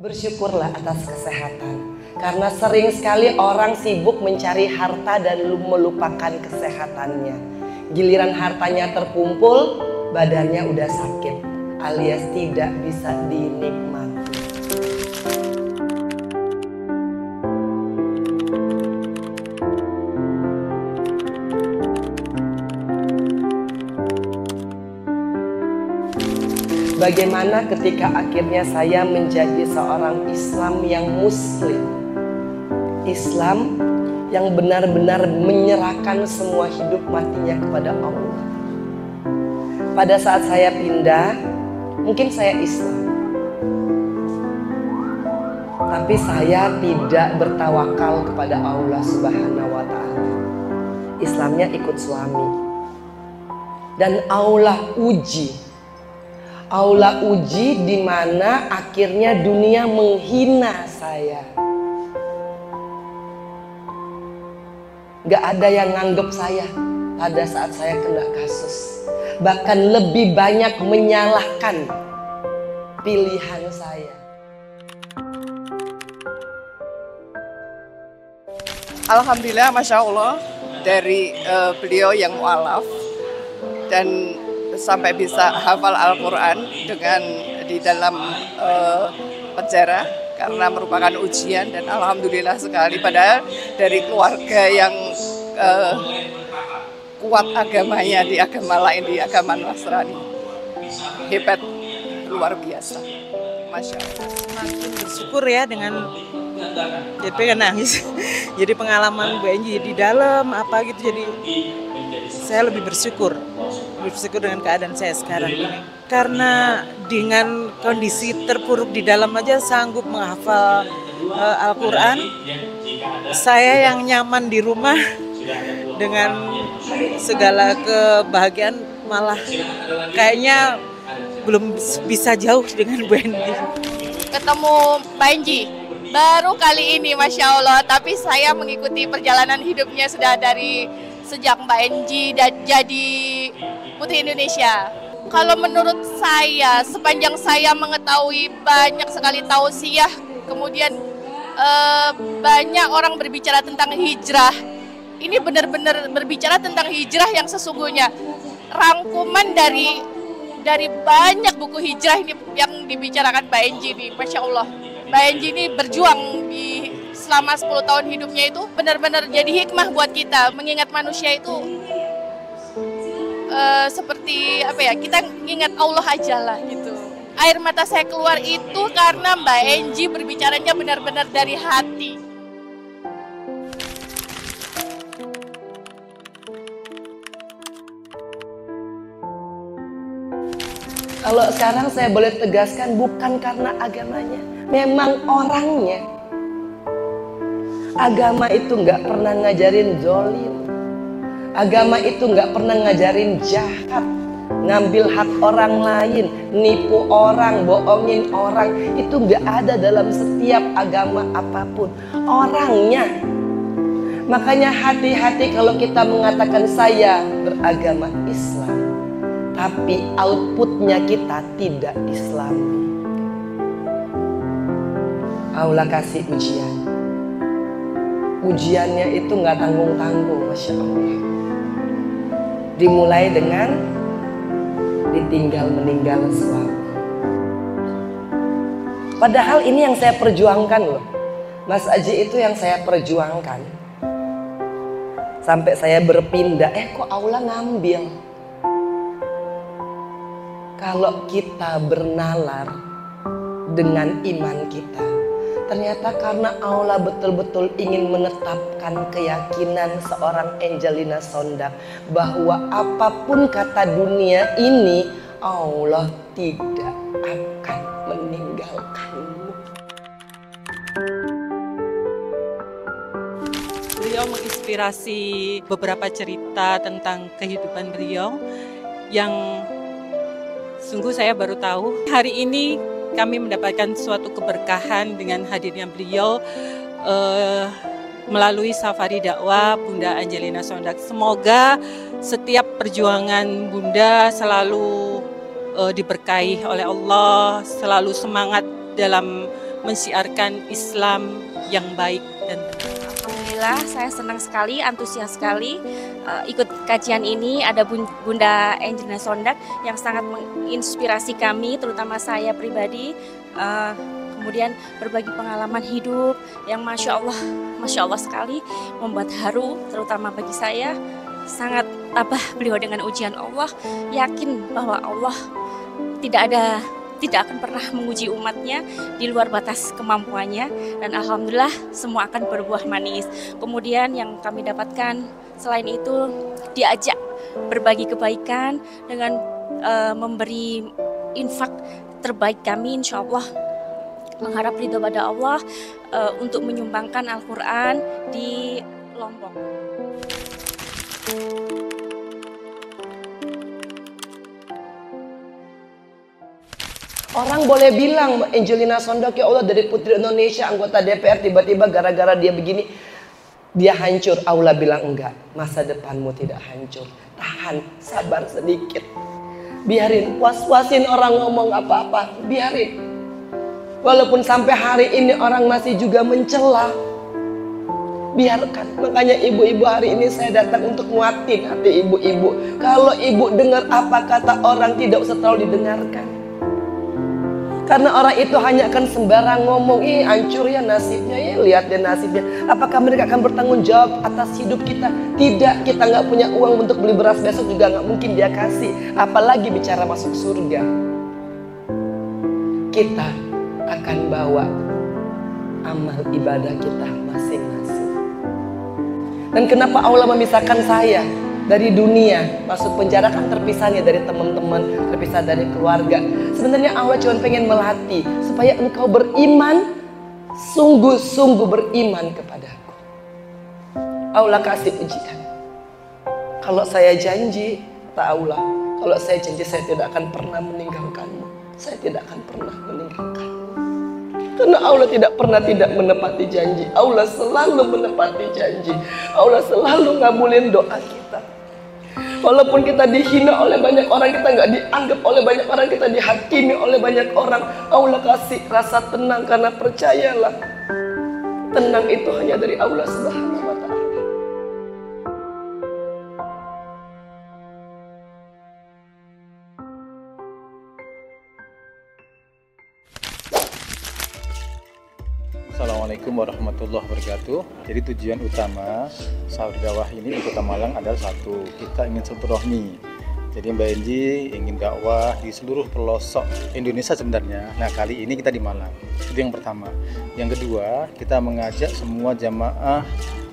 Bersyukurlah atas kesehatan, karena sering sekali orang sibuk mencari harta dan melupakan kesehatannya. Giliran hartanya terkumpul, badannya udah sakit, alias tidak bisa dinikmati. Bagaimana ketika akhirnya saya menjadi seorang Islam yang muslim, Islam yang benar-benar menyerahkan semua hidup matinya kepada Allah. Pada saat saya pindah, mungkin saya Islam, tapi saya tidak bertawakal kepada Allah Subhanahu wa Ta'ala. Islamnya ikut suami, dan Allah uji di mana akhirnya dunia menghina saya. Gak ada yang nganggep saya pada saat saya kena kasus. Bahkan lebih banyak menyalahkan pilihan saya. Alhamdulillah, Masya Allah, dari beliau yang mu'alaf dan sampai bisa hafal Al-Quran dengan di dalam penjara karena merupakan ujian, dan alhamdulillah sekali padahal dari keluarga yang kuat agamanya di agama lain, di agama Nasrani. Hebat, luar biasa, Masya Allah. Semakin bersyukur ya dengan jadi pengen nangis. Jadi pengalaman Bu Enji di dalam apa gitu, jadi saya lebih bersyukur dengan keadaan saya sekarang ini. Karena dengan kondisi terpuruk di dalam aja sanggup menghafal Al-Quran. Saya yang nyaman di rumah dengan segala kebahagiaan malah kayaknya belum bisa jauh dengan Bu Enji. Ketemu Pak Enji baru kali ini, Masya Allah, tapi saya mengikuti perjalanan hidupnya sudah dari sejak Mbak Enji jadi Putri Indonesia. Kalau menurut saya, sepanjang saya mengetahui banyak sekali tausiah, kemudian banyak orang berbicara tentang hijrah. Ini benar-benar berbicara tentang hijrah yang sesungguhnya. Rangkuman dari banyak buku hijrah ini yang dibicarakan Mbak Enji ini, Masya Allah. Mbak Enji ini berjuang selama 10 tahun hidupnya itu benar-benar jadi hikmah buat kita, mengingat manusia itu seperti apa ya, kita ingat Allah aja lah gitu. Air mata saya keluar itu karena Mbak Enji berbicaranya benar-benar dari hati. Kalau sekarang saya boleh tegaskan, bukan karena agamanya, memang orangnya. Agama itu nggak pernah ngajarin zolim. Agama itu nggak pernah ngajarin jahat, ngambil hak orang lain, nipu orang, bohongin orang. Itu nggak ada dalam setiap agama apapun. Orangnya. Makanya hati-hati kalau kita mengatakan saya beragama Islam, tapi outputnya kita tidak Islami. Allah kasih ujian. Ujiannya itu nggak tanggung-tanggung, Masya Allah. Dimulai dengan ditinggal meninggal suami. Padahal ini yang saya perjuangkan loh. Mas Aji itu yang saya perjuangkan. Sampai saya berpindah, kok Allah ngambil. Kalau kita bernalar dengan iman kita, ternyata karena Allah betul-betul ingin menetapkan keyakinan seorang Angelina Sondak bahwa apapun kata dunia ini, Allah tidak akan meninggalkanmu. Beliau menginspirasi beberapa cerita tentang kehidupan beliau yang sungguh saya baru tahu. Hari ini kami mendapatkan suatu keberkahan dengan hadirnya beliau melalui safari dakwah Bunda Angelina Sondak. Semoga setiap perjuangan Bunda selalu diberkahi oleh Allah, selalu semangat dalam mensiarkan Islam yang baik dan benar. Alhamdulillah, saya senang sekali, antusias sekali ikut kajian ini. Ada Bunda Angelina Sondak yang sangat menginspirasi kami, terutama saya pribadi. Kemudian berbagi pengalaman hidup yang Masya Allah sekali, membuat haru, terutama bagi saya. Sangat tabah beliau dengan ujian Allah, yakin bahwa Allah tidak akan pernah menguji umatnya di luar batas kemampuannya, dan alhamdulillah semua akan berbuah manis. Kemudian yang kami dapatkan selain itu, diajak berbagi kebaikan dengan memberi infak terbaik kami, insya Allah mengharap ridho pada Allah untuk menyumbangkan Al-Quran di Lombok. Orang boleh bilang Angelina Sondak, ya Allah, dari putri Indonesia, anggota DPR, tiba-tiba gara-gara dia begini dia hancur. Allah bilang enggak, masa depanmu tidak hancur. Tahan, sabar sedikit. Biarin, puas-puasin orang ngomong apa-apa, biarin. Walaupun sampai hari ini orang masih juga mencela, biarkan. Makanya ibu-ibu hari ini saya datang untuk nguatin hati ibu-ibu. Kalau ibu dengar apa kata orang, tidak usah terlalu didengarkan. Karena orang itu hanya akan sembarang ngomong, ih hancur ya nasibnya, ya lihat deh nasibnya. Apakah mereka akan bertanggung jawab atas hidup kita? Tidak, kita nggak punya uang untuk beli beras besok juga nggak mungkin dia kasih. Apalagi bicara masuk surga. Kita akan bawa amal ibadah kita masing-masing. Dan kenapa Allah memisahkan saya dari dunia? Masuk penjara kan terpisah nih dari teman-teman, terpisah dari keluarga. Sebenarnya Allah cuma pengen melatih supaya engkau beriman, sungguh-sungguh beriman kepadaku. Allah kasih ujian. Kalau saya janji, kata Allah, kalau saya janji saya tidak akan pernah meninggalkanmu. Saya tidak akan pernah meninggalkanmu. Karena Allah tidak pernah tidak menepati janji. Allah selalu menepati janji. Allah selalu ngabulin doa kita. Walaupun kita dihina oleh banyak orang, kita nggak dianggap oleh banyak orang, kita dihakimi oleh banyak orang, Allah kasih rasa tenang karena percayalah, tenang itu hanya dari Allah Subhanahu wa Ta'ala. Assalamualaikum warahmatullahi wabarakatuh. Jadi tujuan utama Sahur Dakwah ini di Kota Malang adalah satu, kita ingin silaturahmi. Jadi Mbak Enji ingin dakwah di seluruh pelosok Indonesia sebenarnya. Nah kali ini kita di Malang. Itu yang pertama. Yang kedua, kita mengajak semua jamaah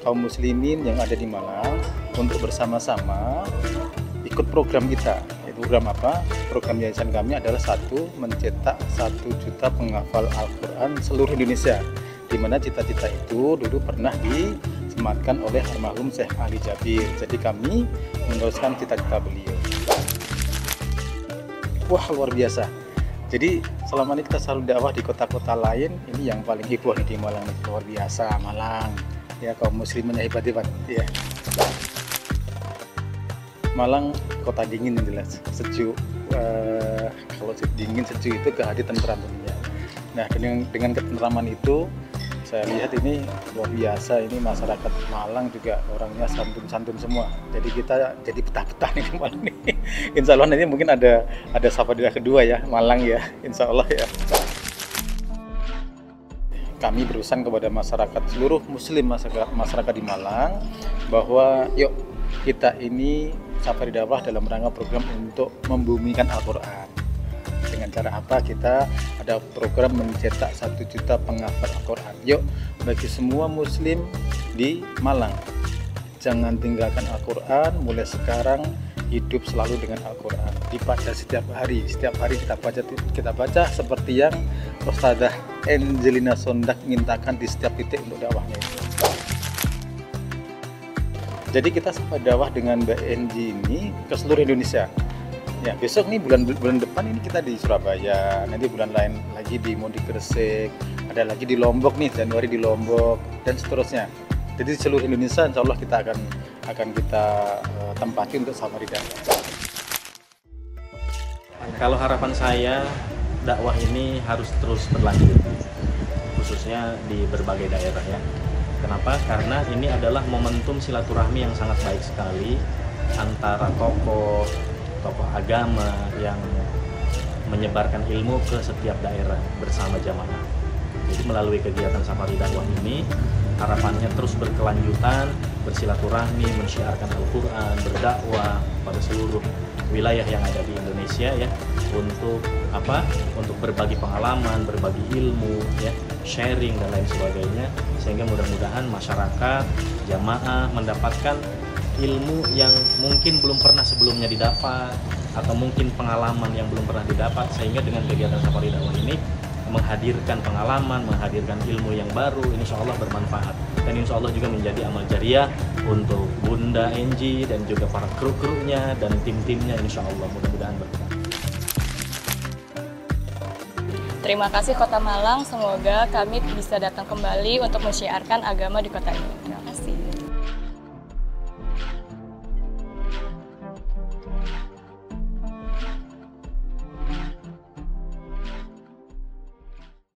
kaum muslimin yang ada di Malang untuk bersama-sama ikut program kita. Program apa? Program yayasan kami adalah mencetak 1 juta penghafal Al-Quran seluruh Indonesia, di mana cita-cita itu dulu pernah disematkan oleh almarhum Syekh Ali Jabir. Jadi kami meneruskan cita-cita beliau. Wah luar biasa. Jadi selama ini kita selalu dakwah di kota-kota lain, ini yang paling heboh di Malang. Luar biasa Malang. Ya kaum muslimin hebat-hebat. Ya. Malang kota dingin yang jelas, sejuk. Kalau dingin sejuk itu kehadiran tentram tentunya. Nah dengan ketentraman itu saya lihat ini luar biasa. Ini masyarakat Malang juga orangnya santun-santun semua. Jadi kita jadi betah-betah nih di Malang nih. Insya Allah nanti mungkin ada Safadilah kedua ya Malang ya, Insya Allah ya. Kami berusaha kepada masyarakat seluruh muslim masyarakat di Malang bahwa yuk kita ini Safari Dakwah dalam rangka program untuk membumikan Al-Quran. Dengan cara apa? Kita ada program mencetak 1 juta penghafal Al-Quran. Yuk, bagi semua muslim di Malang, jangan tinggalkan Al-Quran. Mulai sekarang hidup selalu dengan Al-Quran. Dibaca setiap hari kita baca seperti yang Ustadzah Angelina Sondak mintakan di setiap titik untuk dakwahnya itu. Jadi kita sampai dakwah dengan Mbak Enji ini ke seluruh Indonesia. Ya besok nih bulan depan ini kita di Surabaya, nanti bulan lain lagi mau di Gresik, ada lagi di Lombok nih Januari di Lombok dan seterusnya. Jadi di seluruh Indonesia insya Allah kita akan kita tempati untuk Safari Dakwah. Kalau harapan saya dakwah ini harus terus berlanjut. khususnya di berbagai daerah ya. Kenapa? Karena ini adalah momentum silaturahmi yang sangat baik sekali antara tokoh agama yang menyebarkan ilmu ke setiap daerah bersama jamaah. Jadi melalui kegiatan safari dakwah ini harapannya terus berkelanjutan, bersilaturahmi, mensyiarkan Al-Quran, berdakwah pada seluruh wilayah yang ada di Indonesia ya, untuk apa? Untuk berbagi pengalaman, berbagi ilmu ya, sharing dan lain sebagainya, sehingga mudah-mudahan masyarakat, jamaah mendapatkan ilmu yang mungkin belum pernah sebelumnya didapat, atau mungkin pengalaman yang belum pernah didapat, sehingga dengan kegiatan safari dakwah ini menghadirkan pengalaman, menghadirkan ilmu yang baru, insya Allah bermanfaat, dan insya Allah juga menjadi amal jariah untuk Bunda Enji dan juga para kru-krunya dan tim-timnya, insya Allah mudah-mudahan berkah. Terima kasih Kota Malang, semoga kami bisa datang kembali untuk mensyiarkan agama di kota ini. Terima kasih.